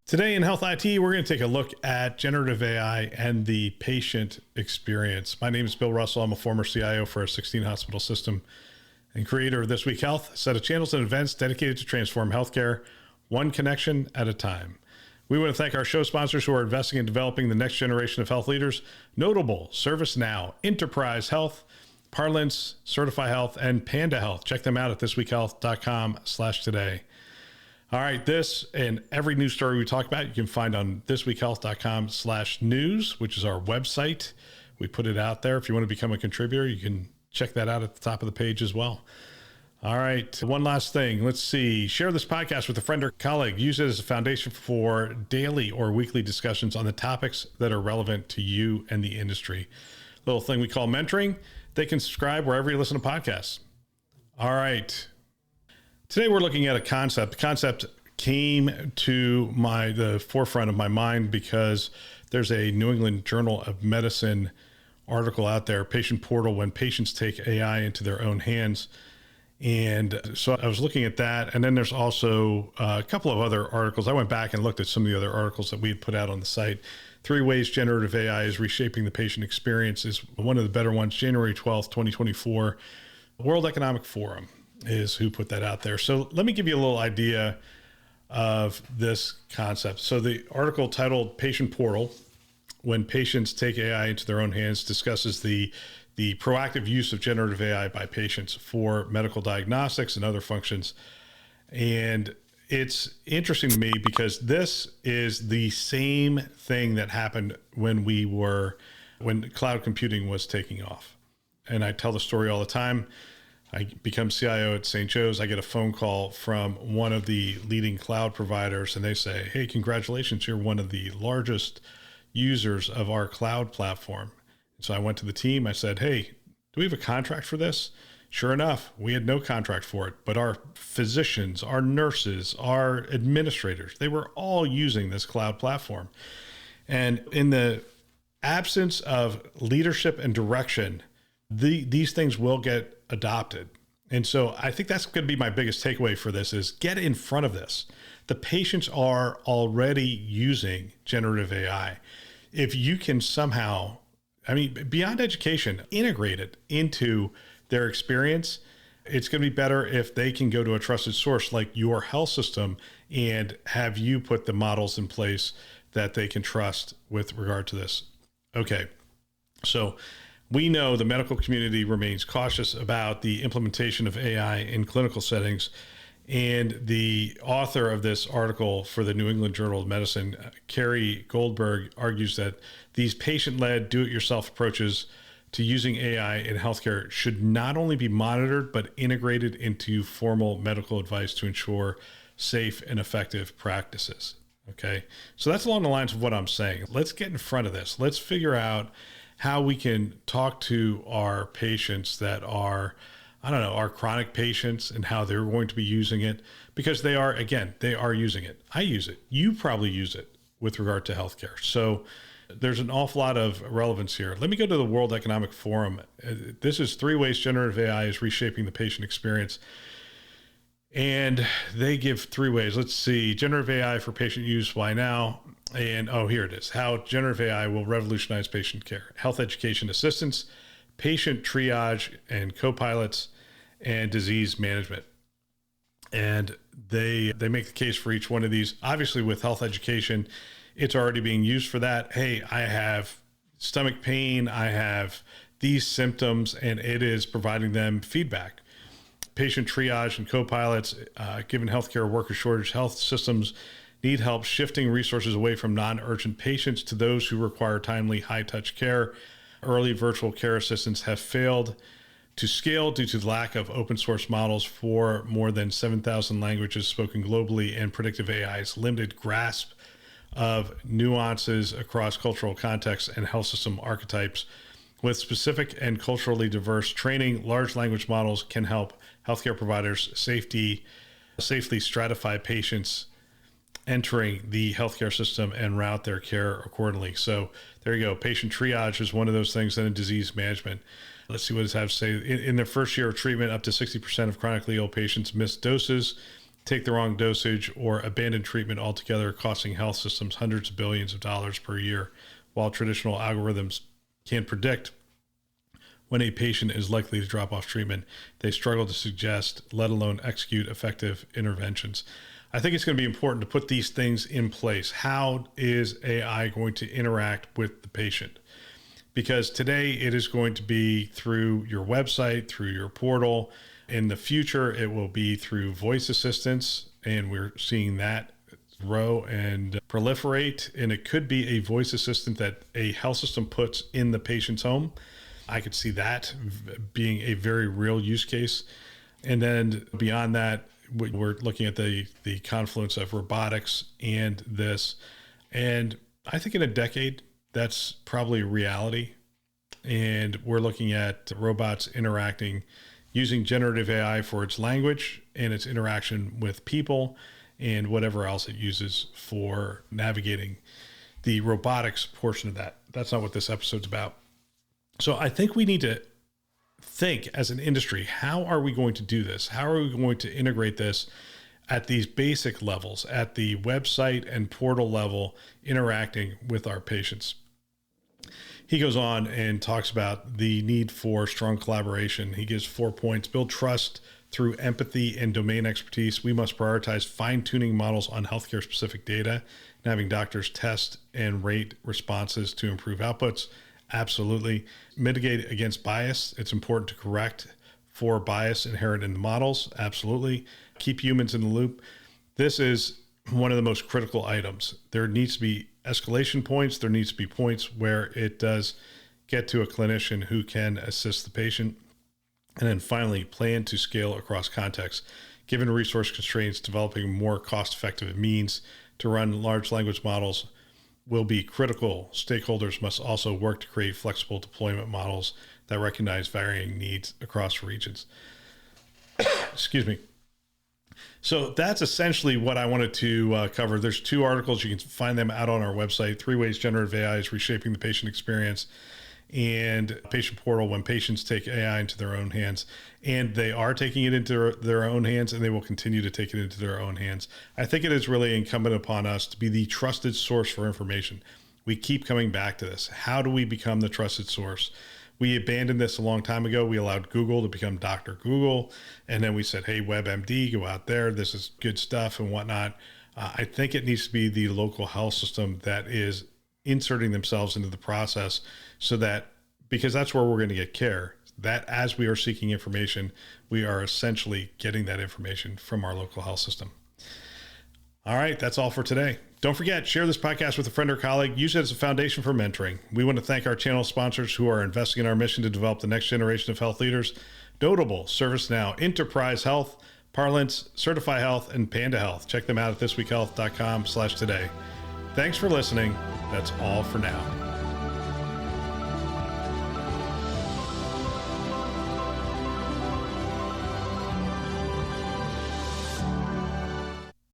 Today in Health IT, we're going to take a look at generative AI and the patient experience. My name is Bill Russell. I'm a former CIO for a 16-hospital system and creator of This Week Health, a set of channels and events dedicated to transform healthcare, one connection at a time. We want to thank our show sponsors who are investing in developing the next generation of health leaders, notable ServiceNow, Enterprise Health, Parlance, Certify Health, and Panda Health. Check them out at thisweekhealth.com/today. All right, this and every news story we talk about, you can find on thisweekhealth.com/news, which is our website. We put it out there. If you want to become a contributor, you can check that out at the top of the page as well. All right, one last thing. Let's see. Share this podcast with a friend or colleague. Use it as a foundation for daily or weekly discussions on the topics that are relevant to you and the industry. Little thing we call mentoring. They can subscribe wherever you listen to podcasts. All right. Today we're looking at a concept. The concept came to the forefront of my mind because there's a New England Journal of Medicine article out there, Patient Portal, when patients take AI into their own hands. And so I was looking at that. And then there's also a couple of other articles. I went back and looked at some of the other articles that we had put out on the site. 3 ways generative AI is reshaping the patient experience is one of the better ones. January 12th, 2024, World Economic Forum is who put that out there. So let me give you a little idea of this concept. So the article titled Patient Portal, When Patients Take AI into Their Own Hands, discusses the proactive use of generative AI by patients for medical diagnostics and other functions. And it's interesting to me because this is the same thing that happened when cloud computing was taking off. And I tell the story all the time. I become CIO at St. Joe's. I get a phone call from one of the leading cloud providers, and they say, "Hey, congratulations, you're one of the largest users of our cloud platform." So I went to the team. I said, "Hey, do we have a contract for this?" Sure enough, we had no contract for it, but our physicians, our nurses, our administrators, they were all using this cloud platform. And in the absence of leadership and direction, these things will get adopted. And so I think that's going to be my biggest takeaway for this is get in front of this. The patients are already using generative AI. If you can somehow, beyond education, integrate it into their experience, it's going to be better if they can go to a trusted source like your health system and have you put the models in place that they can trust with regard to this. Okay, so we know the medical community remains cautious about the implementation of AI in clinical settings. And the author of this article for the New England Journal of Medicine, Carrie Goldberg, argues that these patient-led do-it-yourself approaches to using AI in healthcare should not only be monitored, but integrated into formal medical advice to ensure safe and effective practices. Okay, so that's along the lines of what I'm saying. Let's get in front of this. Let's figure out how we can talk to our patients that are, our chronic patients and how they're going to be using it because they are using it. I use it. You probably use it with regard to healthcare. So there's an awful lot of relevance here. Let me go to the World Economic Forum. This is 3 ways generative AI is reshaping the patient experience. And they give 3 ways. Let's see, generative AI for patient use, why now? And here it is, how generative AI will revolutionize patient care, health education assistance, patient triage and co-pilots, and disease management. And they make the case for each one of these. Obviously with health education, it's already being used for that. Hey, I have stomach pain, I have these symptoms, and it is providing them feedback. Patient triage and co-pilots, given healthcare worker shortage, health systems need help shifting resources away from non-urgent patients to those who require timely, high-touch care. Early virtual care assistants have failed to scale due to the lack of open source models for more than 7,000 languages spoken globally and predictive AI's limited grasp of nuances across cultural contexts and health system archetypes. With specific and culturally diverse training, large language models can help healthcare providers safely stratify patients entering the healthcare system and route their care accordingly. So there you go. Patient triage is one of those things, and disease management. Let's see what it has to say. In their first year of treatment, up to 60% of chronically ill patients miss doses take the wrong dosage, or abandon treatment altogether, costing health systems hundreds of billions of dollars per year. While traditional algorithms can predict when a patient is likely to drop off treatment, they struggle to suggest, let alone execute effective interventions. I think it's going to be important to put these things in place. How is AI going to interact with the patient? Because today it is going to be through your website, through your portal. In the future, it will be through voice assistants, and we're seeing that grow and proliferate. And it could be a voice assistant that a health system puts in the patient's home. I could see that being a very real use case. And then beyond that, we're looking at the confluence of robotics and this. And I think in a decade, that's probably reality. And we're looking at robots interacting using generative AI for its language and its interaction with people and whatever else it uses for navigating the robotics portion of that. That's not what this episode's about. So I think we need to think as an industry, how are we going to do this? How are we going to integrate this at these basic levels, at the website and portal level, interacting with our patients? He goes on and talks about the need for strong collaboration. He gives 4 points: build trust through empathy and domain expertise. We must prioritize fine-tuning models on healthcare specific data and having doctors test and rate responses to improve outputs. Absolutely. Mitigate against bias. It's important to correct for bias inherent in the models. Absolutely. Keep humans in the loop. This is one of the most critical items. There needs to be escalation points. There needs to be points where it does get to a clinician who can assist the patient. And then finally, plan to scale across contexts. Given resource constraints, developing more cost-effective means to run large language models will be critical. Stakeholders must also work to create flexible deployment models that recognize varying needs across regions. Excuse me. So that's essentially what I wanted to cover. There's 2 articles. You can find them out on our website: 3 Ways Generative AI is Reshaping the Patient Experience, and Patient Portal, When Patients Take AI into Their Own Hands. And they are taking it into their own hands, and they will continue to take it into their own hands. I think it is really incumbent upon us to be the trusted source for information. We keep coming back to this. How do we become the trusted source? We abandoned this a long time ago. We allowed Google to become Dr. Google. And then we said, hey, WebMD, go out there. This is good stuff and whatnot. I think it needs to be the local health system that is inserting themselves into the process, so that, because that's where we're going to get care, that as we are seeking information, we are essentially getting that information from our local health system. All right, that's all for today. Don't forget, share this podcast with a friend or colleague. Use it as a foundation for mentoring. We want to thank our channel sponsors who are investing in our mission to develop the next generation of health leaders: Notable, ServiceNow, Enterprise Health, Parlance, Certify Health, and Panda Health. Check them out at thisweekhealth.com/today. Thanks for listening. That's all for now.